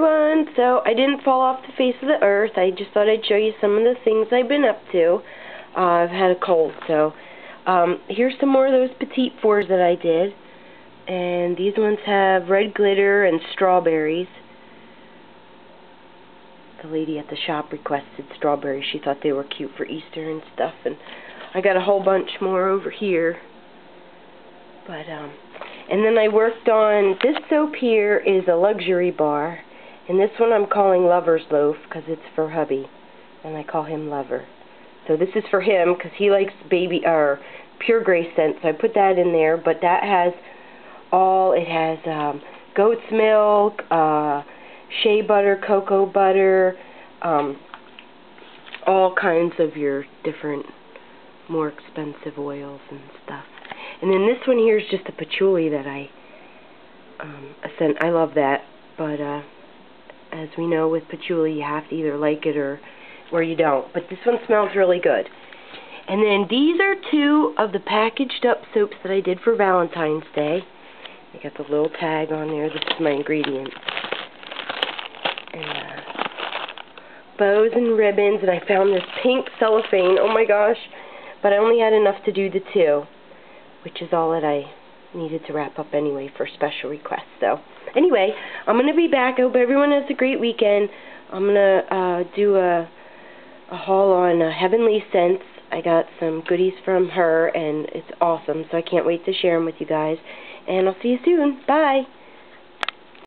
everyone! So, I didn't fall off the face of the earth. I just thought I'd show you some of the things I've been up to. I've had a cold, so here's some more of those Petite Fours that I did. And these ones have red glitter and strawberries. The lady at the shop requested strawberries. She thought they were cute for Easter and stuff. And I got a whole bunch more over here. But, and then I worked on, this soap here is a luxury bar, and this one I'm calling Lover's Loaf, because it's for hubby, and I call him Lover. So this is for him, because he likes Pure Grace scent, so I put that in there, but that has it has goat's milk, shea butter, cocoa butter, all kinds of your different, more expensive oils and stuff. And then this one here is just a patchouli that I sent. I love that, but as we know with patchouli, you have to either like it or you don't. But this one smells really good. And then these are two of the packaged up soaps that I did for Valentine's Day. I got the little tag on there. This is my ingredients. And bows and ribbons, and I found this pink cellophane. Oh my gosh! But I only had enough to do the two, which is all that I needed to wrap up anyway for special requests. So, anyway, I'm going to be back. I hope everyone has a great weekend. I'm going to do a haul on Heavenly Scents. I got some goodies from her, and it's awesome, so I can't wait to share them with you guys. And I'll see you soon. Bye!